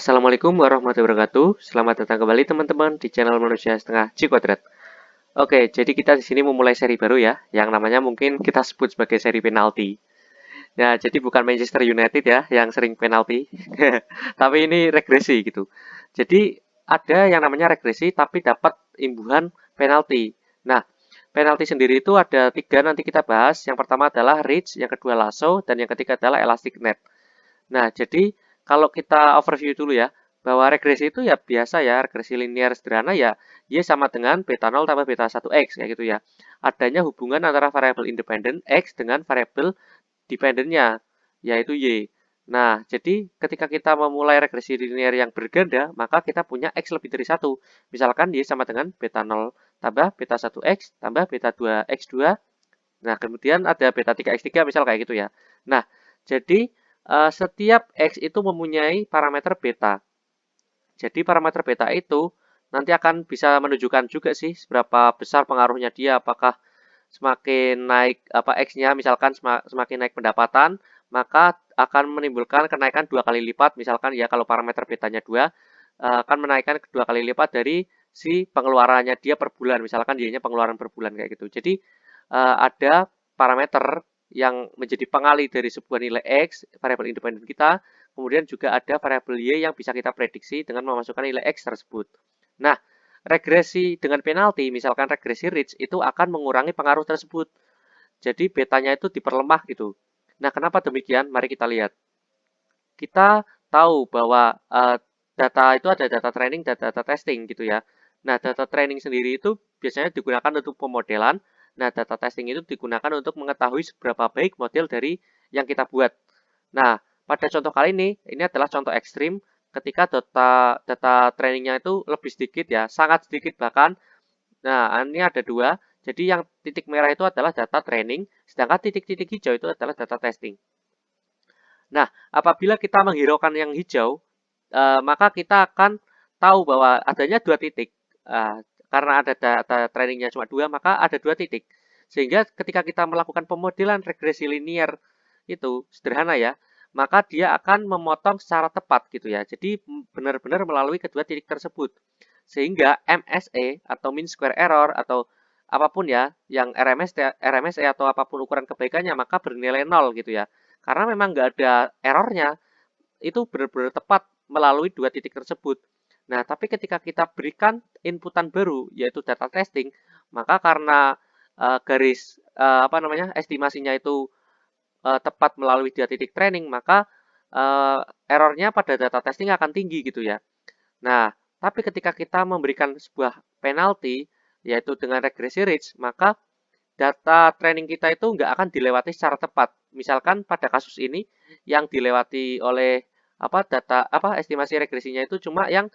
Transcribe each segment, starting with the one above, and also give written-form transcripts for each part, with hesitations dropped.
Assalamualaikum warahmatullahi wabarakatuh. Selamat datang kembali teman-teman di channel Manusia Setengah G Kuadrat. Oke, jadi kita di sini memulai seri baru ya, yang namanya mungkin kita sebut sebagai seri penalti. Ya, jadi bukan Manchester United ya, yang sering penalti, tapi ini regresi gitu. Jadi ada yang namanya regresi, tapi dapat imbuhan penalti. Nah, penalti sendiri itu ada tiga nanti kita bahas. Yang pertama adalah reach, yang kedua lasso, dan yang ketiga adalah elastic net. Nah, jadi kalau kita overview dulu ya, bahwa regresi itu ya biasa ya, regresi linear sederhana ya, Y sama dengan beta 0 tambah beta 1X, kayak gitu ya. Adanya hubungan antara variabel independen X dengan variabel dependennya, yaitu Y. Nah, jadi ketika kita memulai regresi linear yang berganda, maka kita punya X lebih dari 1. Misalkan Y sama dengan beta 0 tambah beta 1X tambah beta 2X2. Nah, kemudian ada beta 3X3, misal kayak gitu ya. Nah, jadi setiap X itu mempunyai parameter beta. Jadi parameter beta itu nanti akan bisa menunjukkan juga sih seberapa besar pengaruhnya dia, apakah semakin naik X-nya, misalkan semakin naik pendapatan, maka akan menimbulkan kenaikan 2 kali lipat, misalkan ya kalau parameter betanya 2, akan menaikkan 2 kali lipat dari si pengeluarannya dia per bulan, misalkan dia pengeluaran per bulan kayak gitu. Jadi ada parameter yang menjadi pengali dari sebuah nilai X, variabel independen kita, kemudian juga ada variabel Y yang bisa kita prediksi dengan memasukkan nilai X tersebut. Nah, regresi dengan penalti, misalkan regresi reach, itu akan mengurangi pengaruh tersebut. Jadi betanya itu diperlemah gitu. Nah, kenapa demikian? Mari kita lihat. Kita tahu bahwa data itu ada data training dan data testing gitu ya. Nah, data training sendiri itu biasanya digunakan untuk pemodelan. Nah, data testing itu digunakan untuk mengetahui seberapa baik model dari yang kita buat. Nah, pada contoh kali ini adalah contoh ekstrim ketika data trainingnya itu lebih sedikit ya, sangat sedikit bahkan. Nah, ini ada dua. Jadi yang titik merah itu adalah data training, sedangkan titik-titik hijau itu adalah data testing. Nah, apabila kita menghiraukan yang hijau, maka kita akan tahu bahwa adanya dua titik. Karena ada data trainingnya cuma dua, maka ada dua titik. Sehingga ketika kita melakukan pemodelan regresi linear itu sederhana ya, maka dia akan memotong secara tepat gitu ya. Jadi benar-benar melalui kedua titik tersebut. Sehingga MSE atau mean square error atau apapun ya, yang RMSE atau apapun ukuran kebaikannya maka bernilai 0 gitu ya. Karena memang nggak ada errornya, itu benar-benar tepat melalui dua titik tersebut. Nah, tapi ketika kita berikan inputan baru, yaitu data testing, maka karena garis estimasinya itu tepat melalui dua titik training, maka errornya pada data testing akan tinggi gitu ya. Nah, tapi ketika kita memberikan sebuah penalti, yaitu dengan regresi reach, maka data training kita itu nggak akan dilewati secara tepat. Misalkan pada kasus ini yang dilewati oleh estimasi regresinya itu cuma yang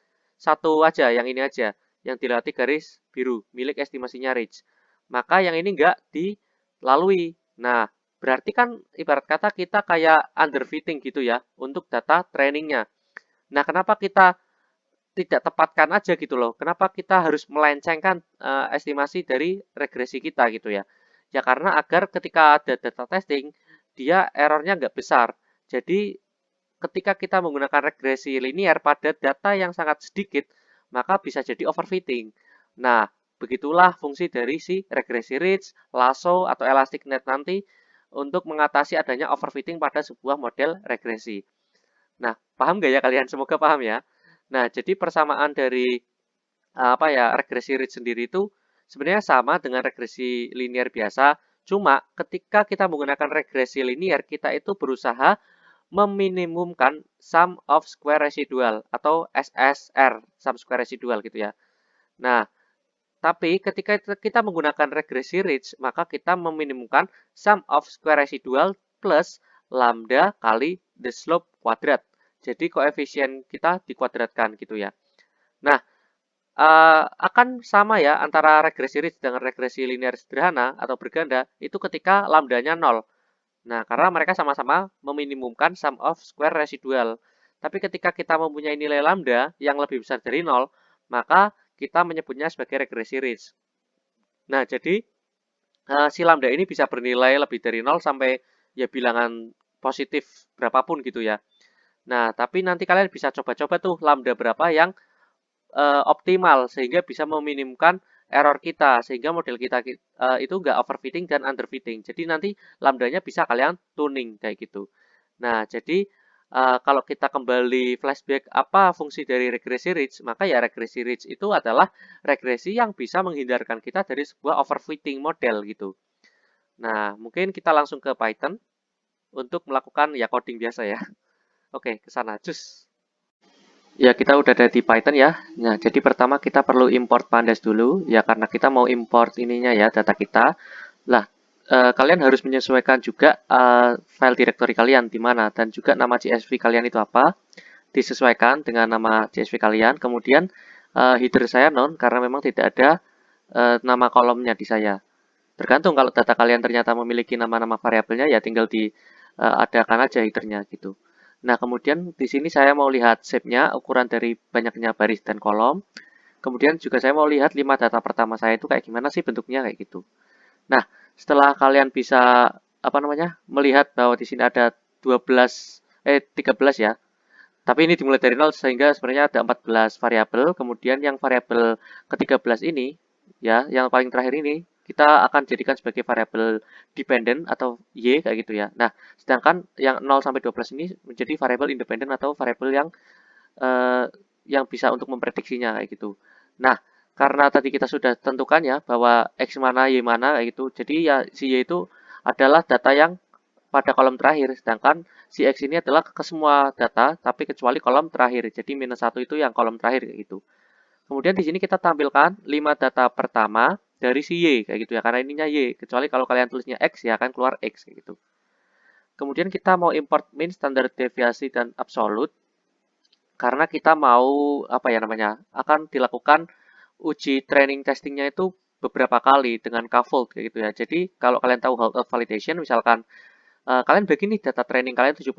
satu aja, yang ini aja, yang dilewati garis biru milik estimasinya reach. Maka yang ini nggak dilalui. Nah, berarti kan ibarat kata kita kayak underfitting gitu ya untuk data trainingnya. Nah, kenapa kita tidak tepatkan aja gitu loh. Kenapa kita harus melencengkan estimasi dari regresi kita gitu ya? Ya karena agar ketika ada data testing, dia errornya nggak besar. Jadi ketika kita menggunakan regresi linear pada data yang sangat sedikit, maka bisa jadi overfitting. Nah, begitulah fungsi dari si regresi ridge, lasso, atau elastic net nanti untuk mengatasi adanya overfitting pada sebuah model regresi. Nah, paham nggak ya kalian? Semoga paham ya. Nah, jadi persamaan dari regresi ridge sendiri itu sebenarnya sama dengan regresi linear biasa. Cuma ketika kita menggunakan regresi linear, kita itu berusaha meminimumkan sum of square residual atau SSR, sum square residual gitu ya. Nah, tapi ketika kita menggunakan regresi ridge, maka kita meminimumkan sum of square residual plus lambda kali the slope kuadrat. Jadi koefisien kita dikuadratkan gitu ya. Nah, akan sama ya antara regresi ridge dengan regresi linear sederhana atau berganda itu ketika lambdanya 0. Nah, karena mereka sama-sama meminimumkan sum of square residual. Tapi ketika kita mempunyai nilai lambda yang lebih besar dari 0, maka kita menyebutnya sebagai regresi ridge. Nah, jadi si lambda ini bisa bernilai lebih dari 0 sampai ya bilangan positif berapapun gitu ya. Nah, tapi nanti kalian bisa coba-coba tuh lambda berapa yang optimal sehingga bisa meminimumkan error kita sehingga model kita itu nggak overfitting dan underfitting. Jadi nanti lambdanya bisa kalian tuning kayak gitu. Nah, jadi kalau kita kembali flashback apa fungsi dari regresi ridge, maka ya regresi ridge itu adalah regresi yang bisa menghindarkan kita dari sebuah overfitting model gitu. Nah, mungkin kita langsung ke Python untuk melakukan ya coding biasa ya. Oke, ke sana. Cus. Ya, kita udah ada di Python ya. Nah, jadi pertama kita perlu import pandas dulu, ya karena kita mau import ininya ya, data kita. Lah, kalian harus menyesuaikan juga file directory kalian di mana, dan juga nama CSV kalian itu apa, disesuaikan dengan nama CSV kalian. Kemudian, header saya non, karena memang tidak ada nama kolomnya di saya. Tergantung kalau data kalian ternyata memiliki nama-nama variabelnya, ya tinggal diadakan aja headernya gitu. Nah, kemudian di sini saya mau lihat shape-nya, ukuran dari banyaknya baris dan kolom. Kemudian juga saya mau lihat 5 data pertama saya itu kayak gimana sih bentuknya kayak gitu. Nah, setelah kalian bisa apa namanya? Melihat bahwa di sini ada 13 ya. Tapi ini dimulai dari 0 sehingga sebenarnya ada 14 variabel. Kemudian yang variabel ke-13 ini ya, yang paling terakhir ini kita akan jadikan sebagai variabel dependent atau y kayak gitu ya. Nah, sedangkan yang 0 sampai 12 ini menjadi variabel independent atau variabel eh, yang bisa untuk memprediksinya kayak gitu. Nah, karena tadi kita sudah tentukan ya bahwa x mana y mana kayak gitu. Jadi ya si y itu adalah data yang pada kolom terakhir, sedangkan si x ini adalah ke semua data tapi kecuali kolom terakhir. Jadi minus satu itu yang kolom terakhir kayak gitu. Kemudian di sini kita tampilkan 5 data pertama dari si y kayak gitu ya, karena ininya y. Kecuali kalau kalian tulisnya x ya akan keluar x kayak gitu. Kemudian kita mau import mean, standar deviasi dan absolute karena kita mau apa ya namanya akan dilakukan uji training testingnya itu beberapa kali dengan scaffold kayak gitu ya. Jadi kalau kalian tahu half validation, misalkan kalian begini data training kalian 70%,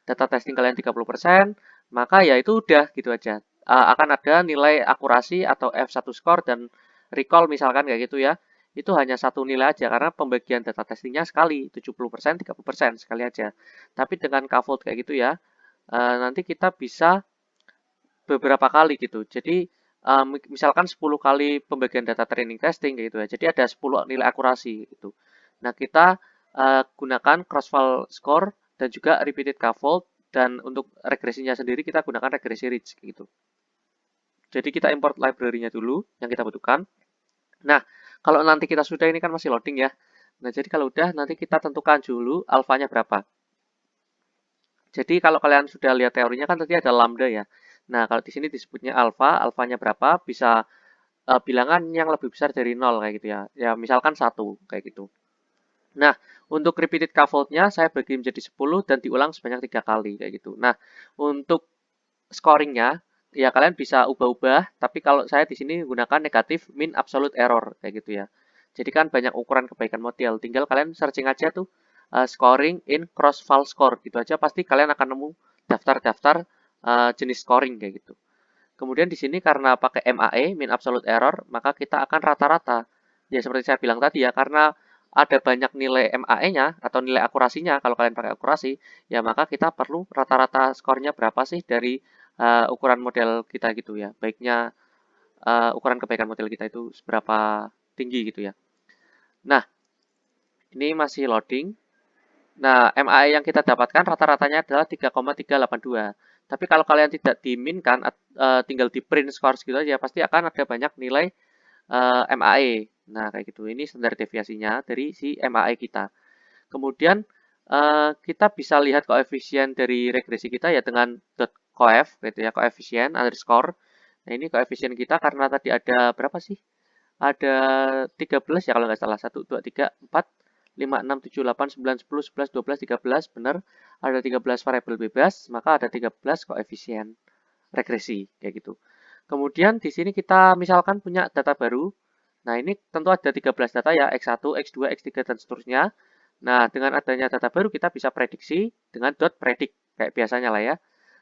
data testing kalian 30%, maka ya itu udah gitu aja. Akan ada nilai akurasi atau F1 score dan recall misalkan kayak gitu ya. Itu hanya satu nilai aja karena pembagian data testingnya sekali 70%, 30% sekali aja. Tapi dengan scaffold kayak gitu ya, nanti kita bisa beberapa kali gitu. Jadi misalkan 10 kali pembagian data training testing gitu ya. Jadi ada 10 nilai akurasi gitu. Nah, kita gunakan cross-val score dan juga repeated scaffold dan untuk regresinya sendiri kita gunakan regresi ridge gitu. Jadi kita import library-nya dulu yang kita butuhkan. Nah, kalau nanti kita sudah ini kan masih loading ya. Nah, jadi kalau udah nanti kita tentukan dulu alfanya berapa. Jadi kalau kalian sudah lihat teorinya kan tadi ada lambda ya. Nah, kalau di sini disebutnya alfa, alfanya berapa, bisa bilangan yang lebih besar dari 0 kayak gitu ya. Ya, misalkan 1 kayak gitu. Nah, untuk repeated scaffold-nya saya bagi menjadi 10 dan diulang sebanyak 3 kali kayak gitu. Nah, untuk scoring-nya ya kalian bisa ubah-ubah, tapi kalau saya di sini gunakan negatif mean absolute error kayak gitu ya. Jadi kan banyak ukuran kebaikan model, tinggal kalian searching aja tuh scoring in cross-val score gitu aja pasti kalian akan nemu daftar-daftar jenis scoring kayak gitu. Kemudian di sini karena pakai MAE, mean absolute error, maka kita akan rata-rata. Ya seperti saya bilang tadi ya, karena ada banyak nilai MAE-nya atau nilai akurasinya, kalau kalian pakai akurasi, ya maka kita perlu rata-rata skornya berapa sih dari ukuran model kita gitu ya. Baiknya ukuran kebaikan model kita itu seberapa tinggi gitu ya. Nah, ini masih loading. Nah, MAE yang kita dapatkan rata-ratanya adalah 3,382. Tapi kalau kalian tidak diminkan, tinggal di print scores gitu aja, pasti akan ada banyak nilai MAE. Nah, kayak gitu. Ini standar deviasinya dari si MAE kita. Kemudian kita bisa lihat koefisien dari regresi kita ya dengan .coef gitu ya, koefisien underscore. Nah, ini koefisien kita karena tadi ada berapa sih? Ada 13 ya kalau nggak salah. 1, 2, 3, 4, 5, 6, 7, 8, 9, 10, 11, 12, 13. Benar. Ada 13 variabel bebas, maka ada 13 koefisien regresi. Kayak gitu. Kemudian di sini kita misalkan punya data baru. Nah, ini tentu ada 13 data ya, X1, X2, X3, dan seterusnya. Nah, dengan adanya data baru kita bisa prediksi dengan dot predict kayak biasanya lah ya.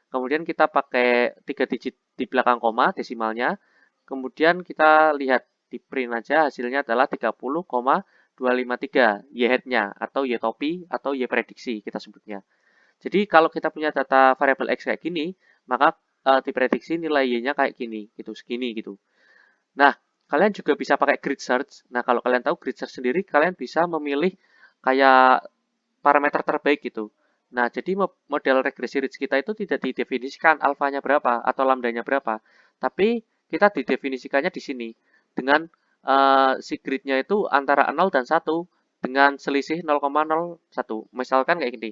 Kemudian kita pakai 3 digit di belakang koma desimalnya. Kemudian kita lihat di print aja hasilnya adalah 30,253 Y head-nya atau Y topi atau Y prediksi kita sebutnya. Jadi kalau kita punya data variabel X kayak gini, maka diprediksi nilai Y-nya kayak gini, gitu, segini gitu. Nah, kalian juga bisa pakai grid search. Nah, kalau kalian tahu grid search sendiri, kalian bisa memilih kayak parameter terbaik gitu. Nah, jadi model regresi ridge kita itu tidak didefinisikan alfanya berapa atau lambdanya berapa, tapi kita didefinisikannya di sini dengan si gridnya itu antara 0 dan 1 dengan selisih 0,01. Misalkan kayak gini,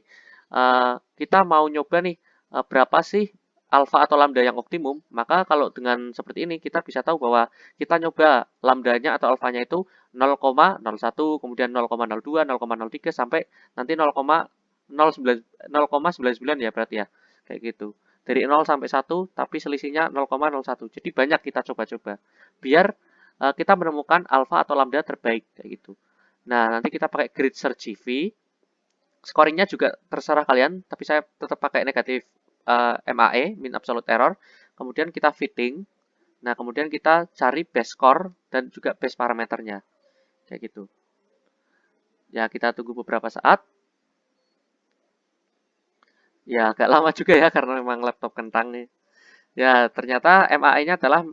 kita mau nyoba nih berapa sih alfa atau lambda yang optimum, maka kalau dengan seperti ini kita bisa tahu bahwa kita nyoba lambdanya atau alfanya itu 0,01, kemudian 0,02, 0,03 sampai nanti 0,99 ya berarti ya. Kayak gitu. Dari 0 sampai 1 tapi selisihnya 0,01. Jadi banyak kita coba-coba biar kita menemukan alfa atau lambda terbaik kayak gitu. Nah, nanti kita pakai grid search CV. Scoringnya juga terserah kalian, tapi saya tetap pakai negatif MAE, mean absolute error. Kemudian kita fitting. Nah, kemudian kita cari base score dan juga base parameternya. Kayak gitu. Ya, kita tunggu beberapa saat. Ya, agak lama juga ya karena memang laptop kentang nih. Ya, ternyata MAE-nya adalah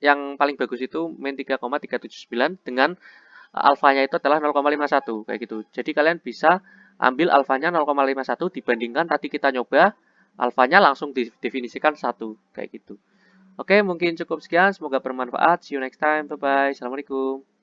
yang paling bagus itu min 3,379 dengan alfanya itu adalah 0,51 kayak gitu. Jadi kalian bisa ambil alfanya 0,51 dibandingkan tadi kita nyoba alfanya langsung didefinisikan 1 kayak gitu. Oke, mungkin cukup sekian. Semoga bermanfaat. See you next time. Bye bye. Assalamualaikum.